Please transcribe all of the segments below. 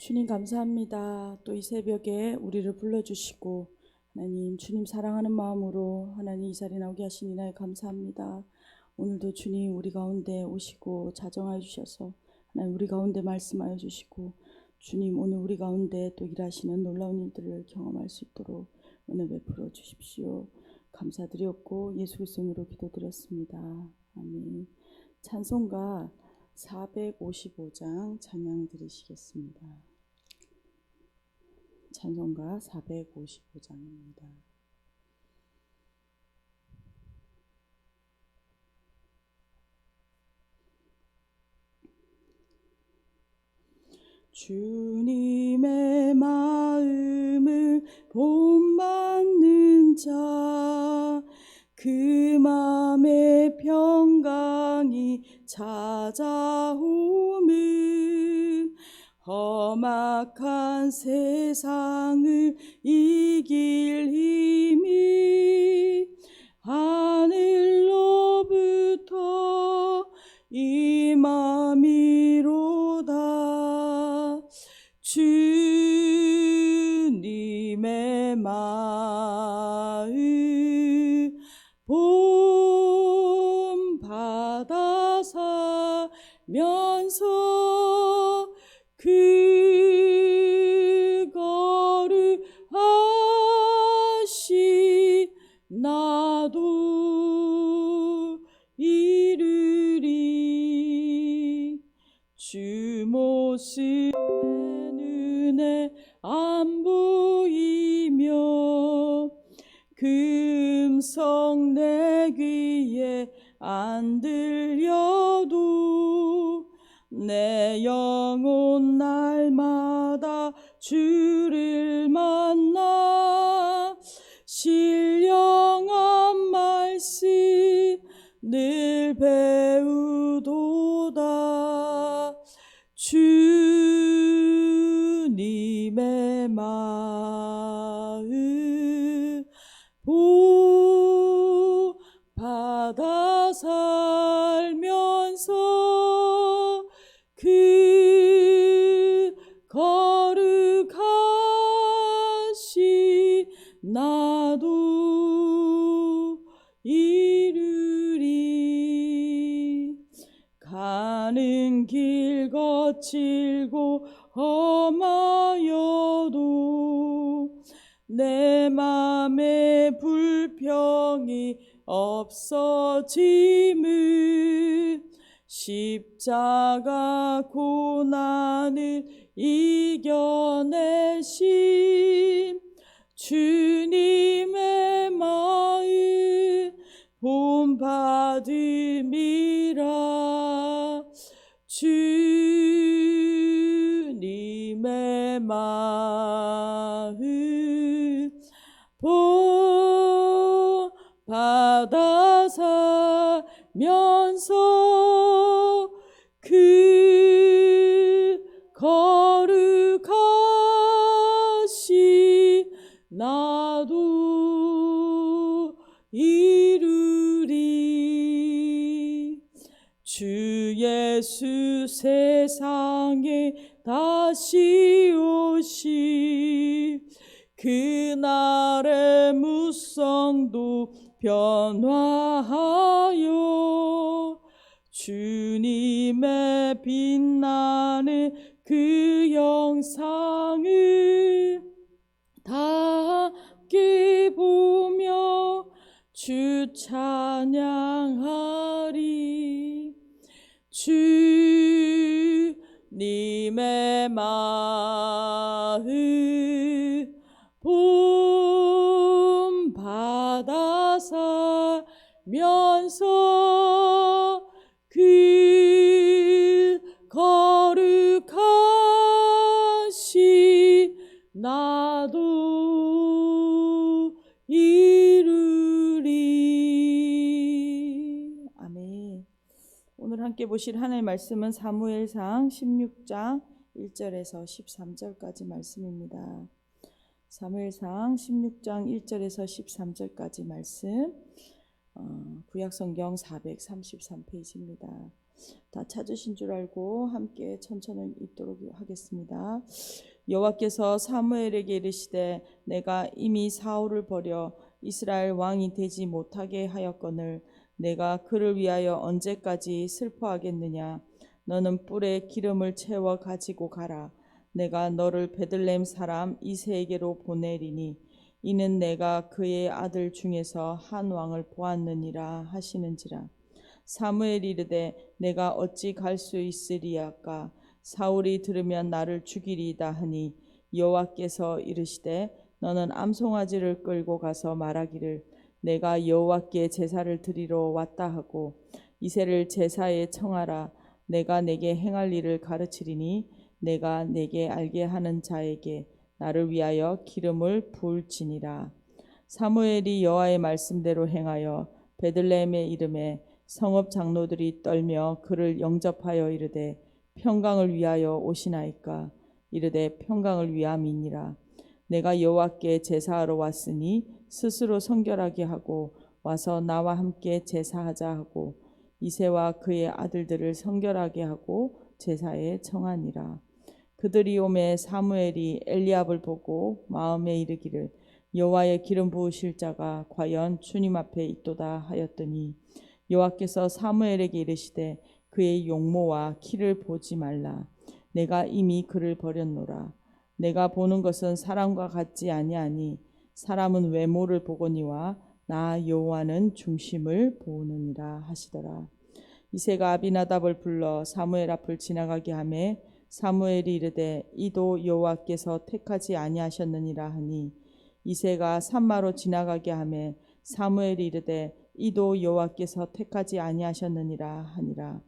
주님 감사합니다. 또 이 새벽에 우리를 불러주시고 하나님 주님 사랑하는 마음으로 하나님 이 자리에 나오게 하신 이나에 감사합니다. 오늘도 주님 우리 가운데 오시고 자정하여 주셔서 하나님 우리 가운데 말씀하여 주시고 주님 오늘 우리 가운데 또 일하시는 놀라운 일들을 경험할 수 있도록 은혜 베풀어 주십시오. 감사드렸고 예수 그리스도로 기도드렸습니다. 아멘. 찬송가 455장 찬양 드리시겠습니다. 찬송가 455장입니다. 주님의 마음을 본받는 자, 그 마음의 평강이 찾아오면 험악한 세상을 이길 힘이 하늘로부터 임함이로다. 주님의 마음 본받아 살면서 그 거룩하시 나도 이르리. 주 모습 내 눈에 안 보이며 그 음성 내 귀에 안 들려도 내 영혼 날마다 주를 만나 신령한 말씀 늘 배우도다. 주님의 마음 본받아 살면서 그 거룩하시 나도 이르리. 가는 길 거칠고 험하여도 내 맘에 불평이 없어짐은 십자가 고난을 이겨내신 주님의 마음 본받음이라. 주님의 마음 본받아 살면서 그 거룩하시 나도 이루리. 주 예수 세상에 다시 오시 그날의 무성도 변화하여 주님의 빛나는 그 영상을 다 함께 보며 주 찬양하리. 주님의 마음 본받아 살면서 그 거룩하시 나도 이루리. 아멘. 오늘 함께 보실 하나님의 말씀은 사무엘상 16장 1절에서 13절까지 말씀입니다. 사무엘상 16장 1절에서 13절까지 말씀, 구약성경 433페이지입니다. 다 찾으신 줄 알고 함께 천천히 읽도록 하겠습니다. 여호와께서 사무엘에게 이르시되 내가 이미 사울을 버려 이스라엘 왕이 되지 못하게 하였거늘 내가 그를 위하여 언제까지 슬퍼하겠느냐. 너는 뿔에 기름을 채워 가지고 가라. 내가 너를 베들레헴 사람 이새에게로 보내리니 이는 내가 그의 아들 중에서 한 왕을 보았느니라 하시는지라. 사무엘이 이르되 내가 어찌 갈 수 있으리아까. 사울이 들으면 나를 죽이리이다 하니 여호와께서 이르시되 너는 암송아지를 끌고 가서 말하기를 내가 여호와께 제사를 드리러 왔다 하고 이새를 제사에 청하라. 내가 내게 행할 일을 가르치리니 내가 내게 알게 하는 자에게 나를 위하여 기름을 부을지니라. 사무엘이 여호와의 말씀대로 행하여 베들레헴의 이름에 성읍 장로들이 떨며 그를 영접하여 이르되 평강을 위하여 오시나이까. 이르되 평강을 위함이니라. 내가 여호와께 제사하러 왔으니 스스로 성결하게 하고 와서 나와 함께 제사하자 하고 이새와 그의 아들들을 성결하게 하고 제사에 청하니라. 그들이 오매 사무엘이 엘리압을 보고 마음에 이르기를 여호와의 기름 부으실 자가 과연 주님 앞에 있도다 하였더니 여호와께서 사무엘에게 이르시되 그의 용모와 키를 보지 말라. 내가 이미 그를 버렸노라. 내가 보는 것은 사람과 같지 아니하니 사람은 외모를 보거니와 나 여호와는 중심을 보느니라 하시더라. 이새가 아비나답을 불러 사무엘 앞을 지나가게 하매 사무엘이 이르되 이도 여호와께서 택하지 아니하셨느니라 하니 이새가 산마로 지나가게 하매 사무엘이 이르되 이도 여호와께서 택하지 아니하셨느니라 하니라.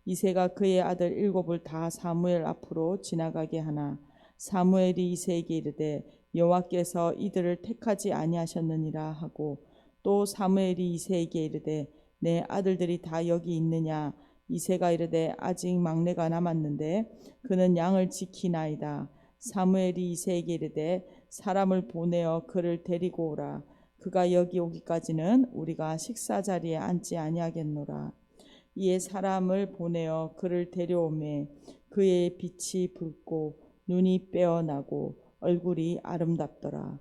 이새가 그의 아들 7을 다 사무엘 앞으로 지나가게 하나 사무엘이 이새에게 이르되 여호와께서 이들을 택하지 아니하셨느니라 하고 또 사무엘이 이새에게 이르되 내 아들들이 다 여기 있느냐. 이새가 이르되 아직 막내가 남았는데 그는 양을 지키나이다. 사무엘이 이새에게 이르되 사람을 보내어 그를 데리고 오라. 그가 여기 오기까지는 우리가 식사 자리에 앉지 아니하겠노라. 이에 사람을 보내어 그를 데려오매 그의 빛이 붉고 눈이 빼어나고 얼굴이 아름답더라.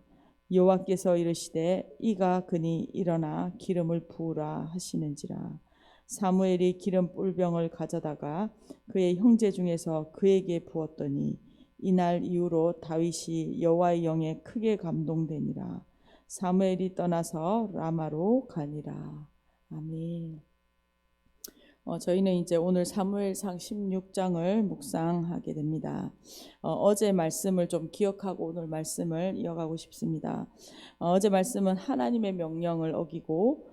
여호와께서 이르시되 이가 그니 일어나 기름을 부으라 하시는지라. 사무엘이 기름 뿔병을 가져다가 그의 형제 중에서 그에게 부었더니 이날 이후로 다윗이 여호와의 영에 크게 감동되니라. 사무엘이 떠나서 라마로 가니라. 아멘. 저희는 이제 오늘 사무엘상 16장을 묵상하게 됩니다. 어제 말씀을 좀 기억하고 오늘 말씀을 이어가고 싶습니다. 어제 말씀은 하나님의 명령을 어기고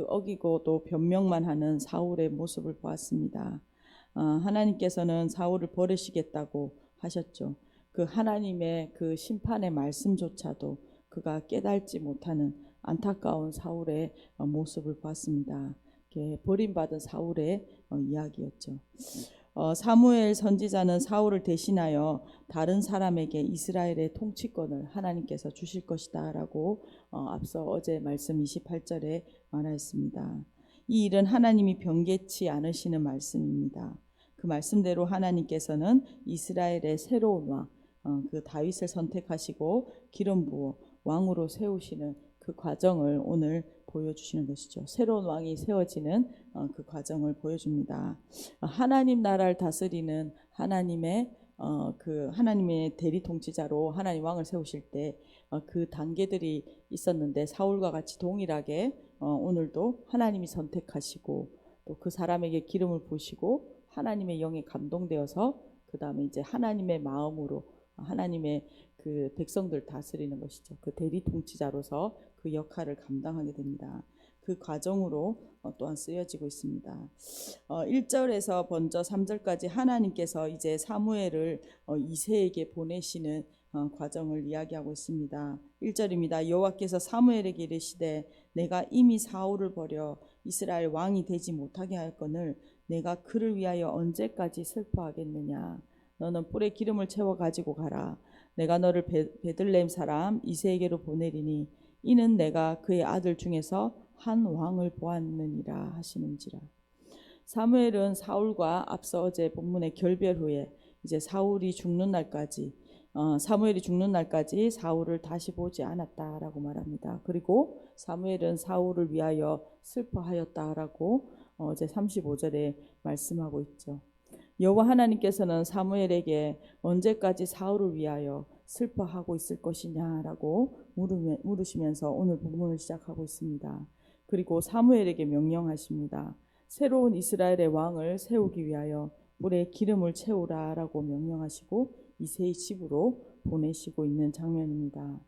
어기고 또 변명만 하는 사울의 모습을 보았습니다. 하나님께서는 사울을 버리시겠다고 하셨죠. 그 하나님의 그 심판의 말씀조차도 그가 깨달지 못하는 안타까운 사울의 모습을 보았습니다. 버림받은 사울의 이야기였죠. 사무엘 선지자는 사울을 대신하여 다른 사람에게 이스라엘의 통치권을 하나님께서 주실 것이다 라고 앞서 어제 말씀 28절에 말하였습니다. 이 일은 하나님이 변개치 않으시는 말씀입니다. 그 말씀대로 하나님께서는 이스라엘의 새로운 왕, 그 다윗을 선택하시고 기름 부어 왕으로 세우시는 그 과정을 오늘 보여주시는 것이죠. 새로운 왕이 세워지는 그 과정을 보여줍니다. 하나님 나라를 다스리는 하나님의 대리 통치자로 하나님 왕을 세우실 때 그 단계들이 있었는데 사울과 같이 동일하게 오늘도 하나님이 선택하시고 또 그 사람에게 기름을 부으시고 하나님의 영에 감동되어서 그 다음에 이제 하나님의 마음으로 하나님의 그 백성들 다스리는 것이죠. 그 대리 통치자로서 그 역할을 감당하게 됩니다. 그 과정으로 또한 쓰여지고 있습니다. 1절에서 먼저 3절까지 하나님께서 이제 사무엘을 이새에게 보내시는 과정을 이야기하고 있습니다. 1절입니다. 여호와께서 사무엘에게 이르시되 내가 이미 사울을 버려 이스라엘 왕이 되지 못하게 하였거늘 내가 그를 위하여 언제까지 슬퍼하겠느냐. 너는 뿔에 기름을 채워 가지고 가라. 내가 너를 베들레헴 사람 이새에게로 보내리니 이는 내가 그의 아들 중에서 한 왕을 보았느니라 하시는지라. 사무엘은 사울과 앞서 어제 본문의 결별 후에 이제 사울이 죽는 날까지 사무엘이 죽는 날까지 사울을 다시 보지 않았다라고 말합니다. 그리고 사무엘은 사울을 위하여 슬퍼하였다라고 어제 35절에 말씀하고 있죠. 여호와 하나님께서는 사무엘에게 언제까지 사울을 위하여 슬퍼하고 있을 것이냐라고 물으시면서 오늘 본문을 시작하고 있습니다. 그리고 사무엘에게 명령하십니다. 새로운 이스라엘의 왕을 세우기 위하여 물에 기름을 채우라라고 명령하시고 이새의 집으로 보내시고 있는 장면입니다.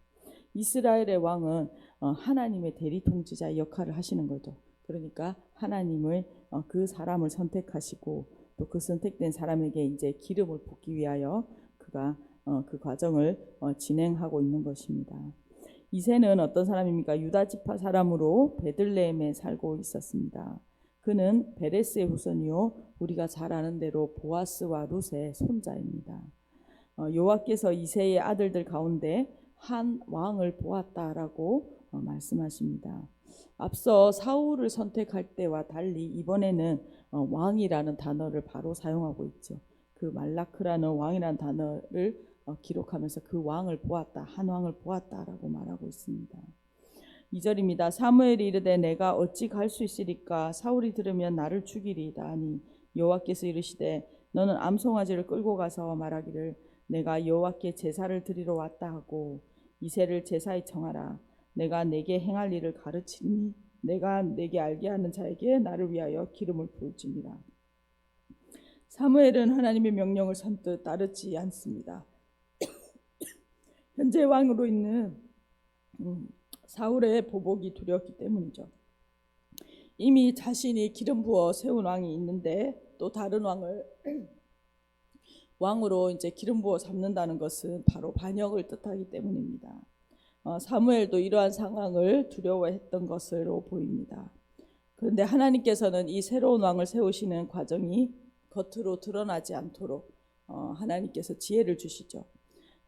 이스라엘의 왕은 하나님의 대리 통치자 역할을 하시는 거죠. 그러니까 하나님을 그 사람을 선택하시고 또 그 선택된 사람에게 이제 기름을 붓기 위하여 그가 그 과정을 진행하고 있는 것입니다. 이새는 어떤 사람입니까? 유다 지파 사람으로 베들레헴에 살고 있었습니다. 그는 베레스의 후손이요 우리가 잘 아는 대로 보아스와 룻의 손자입니다. 여호와께서 이새의 아들들 가운데 한 왕을 보았다라고 말씀하십니다. 앞서 사울을 선택할 때와 달리 이번에는 왕이라는 단어를 바로 사용하고 있죠. 그 말라크라는 왕이라는 단어를 기록하면서 그 왕을 보았다, 한 왕을 보았다라고 말하고 있습니다. 2절입니다. 사무엘이 이르되 내가 어찌 갈 수 있으리까? 사울이 들으면 나를 죽이리이다 하니 여호와께서 이르시되 너는 암송아지를 끌고 가서 말하기를 내가 여호와께 제사를 드리러 왔다 하고 이새를 제사에 청하라. 내가 내게 행할 일을 가르치니 내가 내게 알게 하는 자에게 나를 위하여 기름을 부을지니라. 사무엘은 하나님의 명령을 선뜻 따르지 않습니다. 현재 왕으로 있는 사울의 보복이 두렵기 때문이죠. 이미 자신이 기름 부어 세운 왕이 있는데 또 다른 왕으로 이제 기름 부어 삼는다는 것은 바로 반역을 뜻하기 때문입니다. 사무엘도 이러한 상황을 두려워했던 것으로 보입니다. 그런데 하나님께서는 이 새로운 왕을 세우시는 과정이 겉으로 드러나지 않도록 하나님께서 지혜를 주시죠.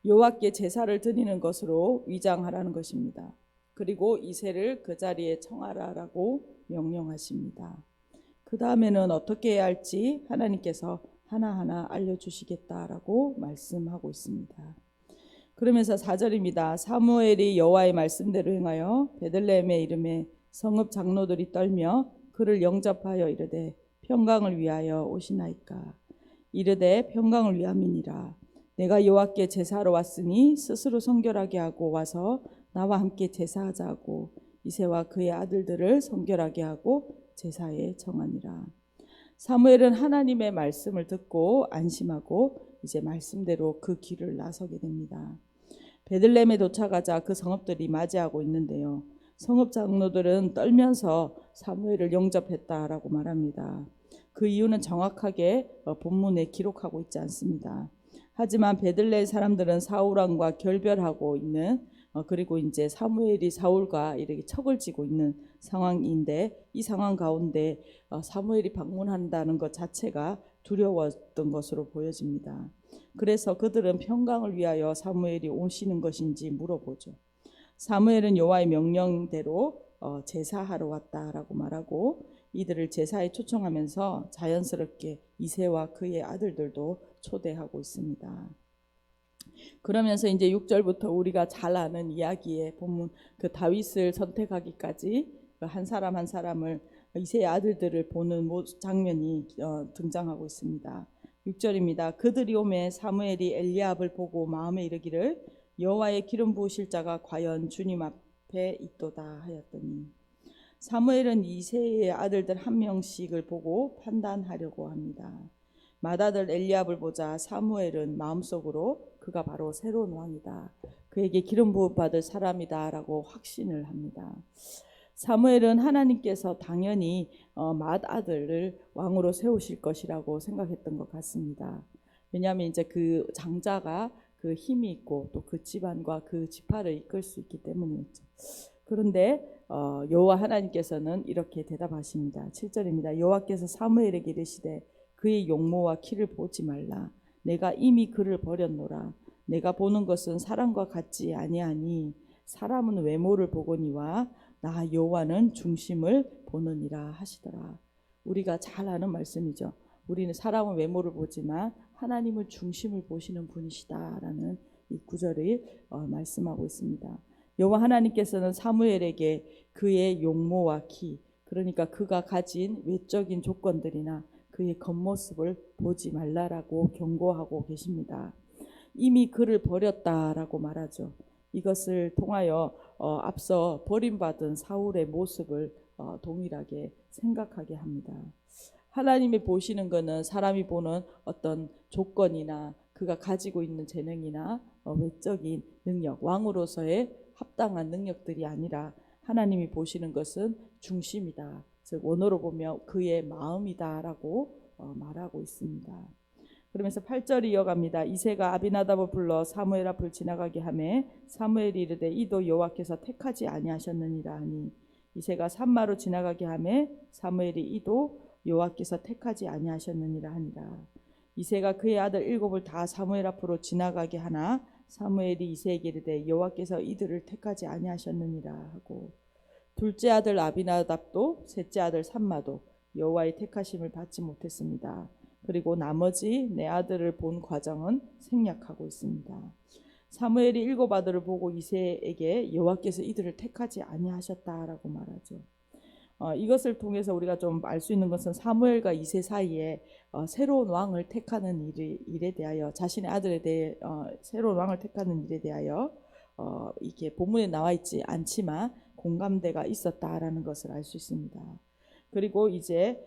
여호와께 제사를 드리는 것으로 위장하라는 것입니다. 그리고 이새를 그 자리에 청하라라고 명령하십니다. 그 다음에는 어떻게 해야 할지 하나님께서 하나하나 알려주시겠다라고 말씀하고 있습니다. 그러면서 4절입니다. 사무엘이 여호와의 말씀대로 행하여 베들레헴에 이름에 성읍 장로들이 떨며 그를 영접하여 이르되 평강을 위하여 오시나이까? 이르되 평강을 위함이니라. 내가 여호와께 제사하러 왔으니 스스로 성결하게 하고 와서 나와 함께 제사하자 하고 이새와 그의 아들들을 성결하게 하고 제사에 정하니라. 사무엘은 하나님의 말씀을 듣고 안심하고 이제 말씀대로 그 길을 나서게 됩니다. 베들레헴에 도착하자 그 성읍들이 맞이하고 있는데요. 성읍 장로들은 떨면서 사무엘을 영접했다라고 말합니다. 그 이유는 정확하게 본문에 기록하고 있지 않습니다. 하지만 베들레헴 사람들은 사울 왕과 결별하고 있는 그리고 이제 사무엘이 사울과 이렇게 척을 지고 있는 상황인데 이 상황 가운데 사무엘이 방문한다는 것 자체가 두려웠던 것으로 보여집니다. 그래서 그들은 평강을 위하여 사무엘이 오시는 것인지 물어보죠. 사무엘은 여호와의 명령대로 제사하러 왔다라고 말하고 이들을 제사에 초청하면서 자연스럽게 이새와 그의 아들들도 초대하고 있습니다. 그러면서 이제 6절부터 우리가 잘 아는 이야기의 본문 그 다윗을 선택하기까지 한 사람 한 사람을 이새의 아들들을 보는 장면이 등장하고 있습니다. 6절입니다. 그들이 오매 사무엘이 엘리압을 보고 마음에 이르기를 여호와의 기름 부으실 자가 과연 주님 앞에 있도다 하였더니 사무엘은 이새의 아들들 한 명씩을 보고 판단하려고 합니다. 맏아들 엘리압을 보자 사무엘은 마음속으로 그가 바로 새로운 왕이다. 그에게 기름 부음 받을 사람이다 라고 확신을 합니다. 사무엘은 하나님께서 당연히 맏아들을 왕으로 세우실 것이라고 생각했던 것 같습니다. 왜냐하면 이제 그 장자가 그 힘이 있고 또 그 집안과 그 지파를 이끌 수 있기 때문이었죠. 그런데 여호와 하나님께서는 이렇게 대답하십니다. 7절입니다. 여호와께서 사무엘에게 이르시되 그의 용모와 키를 보지 말라. 내가 이미 그를 버렸노라. 내가 보는 것은 사람과 같지 아니하니 사람은 외모를 보거니와 나 여호와는 중심을 보느니라 하시더라. 우리가 잘 아는 말씀이죠. 우리는 사람은 외모를 보지만 하나님은 중심을 보시는 분이시다라는 이 구절을 말씀하고 있습니다. 여호와 하나님께서는 사무엘에게 그의 용모와 키, 그러니까 그가 가진 외적인 조건들이나 그의 겉모습을 보지 말라라고 경고하고 계십니다. 이미 그를 버렸다라고 말하죠. 이것을 통하여 앞서 버림받은 사울의 모습을 동일하게 생각하게 합니다. 하나님이 보시는 것은 사람이 보는 어떤 조건이나 그가 가지고 있는 재능이나 외적인 능력, 왕으로서의 합당한 능력들이 아니라 하나님이 보시는 것은 중심이다. 즉 원어로 보면 그의 마음이다라고 말하고 있습니다. 그러면서 8절이 이어갑니다. 이새가 아비나답을 불러 사무엘 앞을 지나가게 하매 사무엘이 이르되 이도 여호와께서 택하지 아니하셨느니라 하니 이새가 산마로 지나가게 하매 사무엘이 이도 여호와께서 택하지 아니하셨느니라 하니라. 이새가 그의 아들 7을 다 사무엘 앞으로 지나가게 하나 사무엘이 이새에게 이르되 여호와께서 이들을 택하지 아니하셨느니라 하고, 둘째 아들 아비나답도 셋째 아들 산마도 여호와의 택하심을 받지 못했습니다. 그리고 나머지 네 아들을 본 과정은 생략하고 있습니다. 사무엘이 7 아들을 보고 이새에게 여호와께서 이들을 택하지 아니하셨다라고 말하죠. 이것을 통해서 우리가 좀 알 수 있는 것은 사무엘과 이새 사이에 새로운 왕을 택하는 일에 대하여, 자신의 아들에 대해 새로운 왕을 택하는 일에 대하여 이게 본문에 나와 있지 않지만 공감대가 있었다라는 것을 알 수 있습니다. 그리고 이제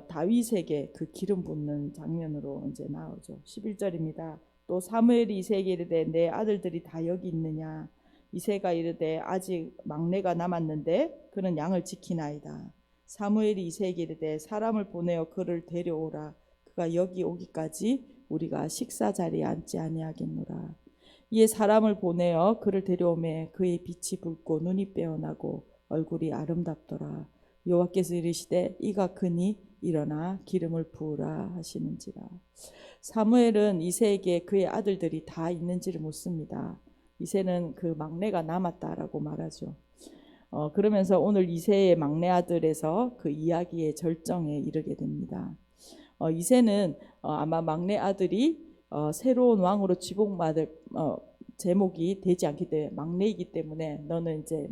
다윗에게 그 기름 붓는 장면으로 이제 나오죠. 11절입니다. 또 사무엘이 이새에게 이르되 내 아들들이 다 여기 있느냐. 이새가 이르되 아직 막내가 남았는데 그는 양을 지키나이다. 사무엘이 이새에게 이르되 사람을 보내어 그를 데려오라. 그가 여기 오기까지 우리가 식사 자리에 앉지 아니하겠노라. 이에 사람을 보내어 그를 데려오매 그의 빛이 붉고 눈이 빼어나고 얼굴이 아름답더라. 여호와께서 이르시되 이가 크니 일어나 기름을 부으라 하시는지라. 사무엘은 이새에게 그의 아들들이 다 있는지를 묻습니다. 이새는 그 막내가 남았다라고 말하죠. 그러면서 오늘 이새의 막내 아들에서 그 이야기의 절정에 이르게 됩니다. 이새는 아마 막내 아들이 새로운 왕으로 지목받을 제목이 되지 않기 때문에, 막내이기 때문에 너는 이제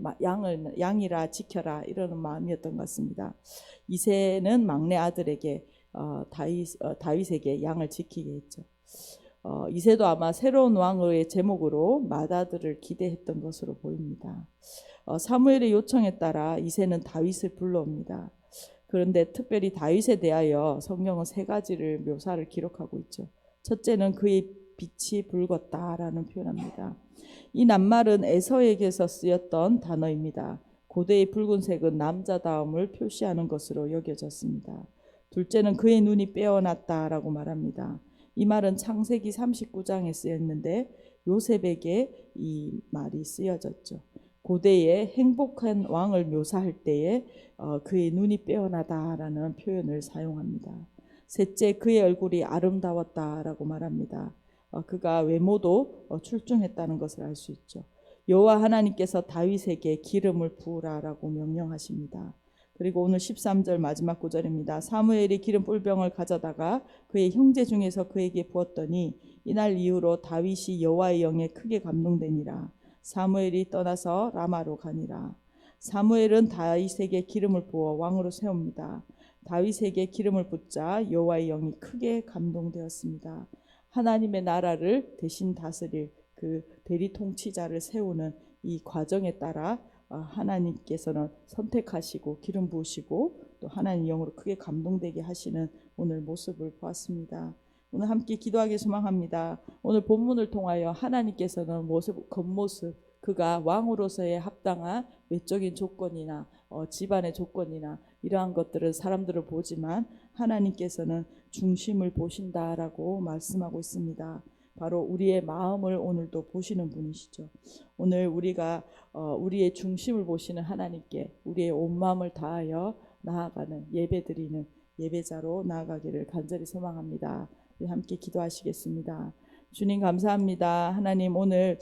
양이라 지켜라 이러는 마음이었던 것 같습니다. 이새는 막내 아들에게 다윗에게 양을 지키게 했죠. 이새도 아마 새로운 왕의 제목으로 맏아들을 기대했던 것으로 보입니다. 사무엘의 요청에 따라 이새는 다윗을 불러옵니다. 그런데 특별히 다윗에 대하여 성경은 3가지를 묘사를 기록하고 있죠. 첫째는 그의 빛이 붉었다라는 표현합니다. 이 낱말은 에서에게서 쓰였던 단어입니다. 고대의 붉은색은 남자다움을 표시하는 것으로 여겨졌습니다. 둘째는 그의 눈이 빼어났다라고 말합니다. 이 말은 창세기 39장에 쓰였는데 요셉에게 이 말이 쓰여졌죠. 고대의 행복한 왕을 묘사할 때에 그의 눈이 빼어나다라는 표현을 사용합니다. 셋째, 그의 얼굴이 아름다웠다라고 말합니다. 그가 외모도 출중했다는 것을 알 수 있죠. 여호와 하나님께서 다윗에게 기름을 부으라라고 명령하십니다. 그리고 오늘 13절 마지막 구절입니다. 사무엘이 기름 뿔병을 가져다가 그의 형제 중에서 그에게 부었더니 이날 이후로 다윗이 여호와의 영에 크게 감동되니라. 사무엘이 떠나서 라마로 가니라. 사무엘은 다윗에게 기름을 부어 왕으로 세웁니다. 다윗에게 기름을 붓자 여호와의 영이 크게 감동되었습니다. 하나님의 나라를 대신 다스릴 그 대리 통치자를 세우는 이 과정에 따라 하나님께서는 선택하시고 기름 부으시고 또 하나님 영으로 크게 감동되게 하시는 오늘 모습을 보았습니다. 오늘 함께 기도하기 소망합니다. 오늘 본문을 통하여 하나님께서는 겉모습, 그가 왕으로서의 합당한 외적인 조건이나 집안의 조건이나 이러한 것들은 사람들을 보지만 하나님께서는 중심을 보신다라고 말씀하고 있습니다. 바로 우리의 마음을 오늘도 보시는 분이시죠. 오늘 우리가 우리의 중심을 보시는 하나님께 우리의 온 마음을 다하여 나아가는 예배드리는 예배자로 나아가기를 간절히 소망합니다. 우리 함께 기도하시겠습니다. 주님 감사합니다. 하나님 오늘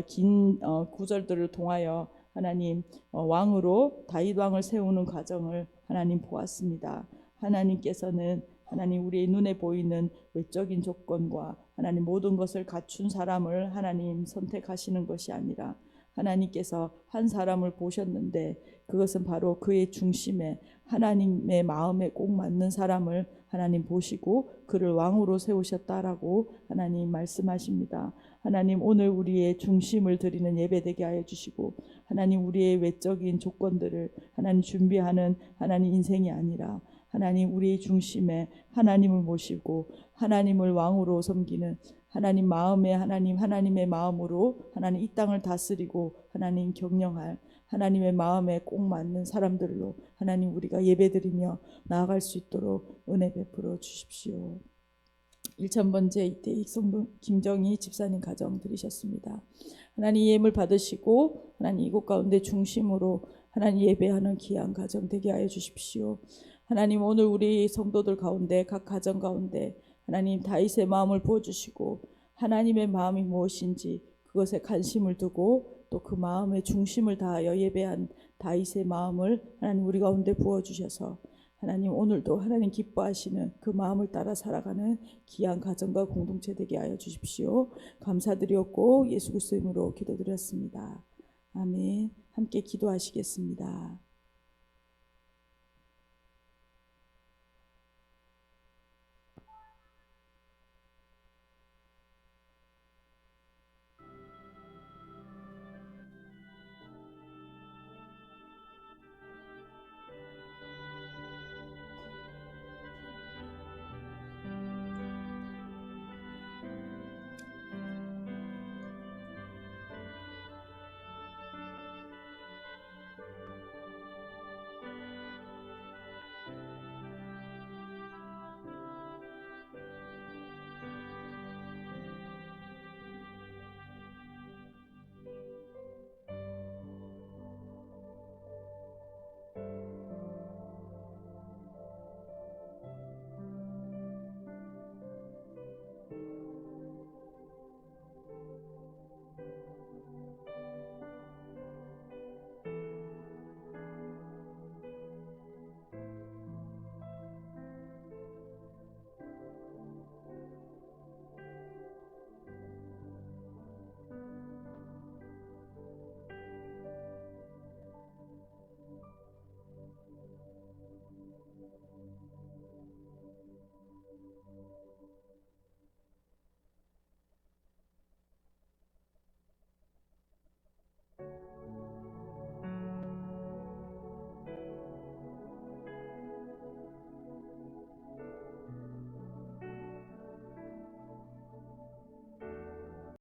긴 구절들을 통하여 하나님 왕으로 다윗 왕을 세우는 과정을 하나님 보았습니다. 하나님께서는 하나님 우리의 눈에 보이는 외적인 조건과 하나님 모든 것을 갖춘 사람을 하나님 선택하시는 것이 아니라 하나님께서 한 사람을 보셨는데 그것은 바로 그의 중심에 하나님의 마음에 꼭 맞는 사람을 하나님 보시고 그를 왕으로 세우셨다라고 하나님 말씀하십니다. 하나님 오늘 우리의 중심을 드리는 예배되게 하여 주시고 하나님 우리의 외적인 조건들을 하나님 준비하는 하나님 인생이 아니라 하나님 우리의 중심에 하나님을 모시고 하나님을 왕으로 섬기는 하나님 마음에 하나님의 마음으로 하나님 이 땅을 다스리고 하나님 경영할 하나님의 마음에 꼭 맞는 사람들로 하나님 우리가 예배드리며 나아갈 수 있도록 은혜 베풀어 주십시오. 1000번째 이태익 성도 김정희 집사님 가정 드리셨습니다. 하나님 예물 받으시고 하나님 이곳 가운데 중심으로 하나님 예배하는 귀한 가정 되게 하여 주십시오. 하나님 오늘 우리 성도들 가운데 각 가정 가운데 하나님 다윗의 마음을 부어주시고 하나님의 마음이 무엇인지 그것에 관심을 두고 또 그 마음의 중심을 다하여 예배한 다윗의 마음을 하나님 우리 가운데 부어주셔서 하나님 오늘도 하나님 기뻐하시는 그 마음을 따라 살아가는 귀한 가정과 공동체 되게 하여 주십시오. 감사드렸고 예수 그리스도 이름으로 기도드렸습니다. 아멘. 함께 기도하시겠습니다.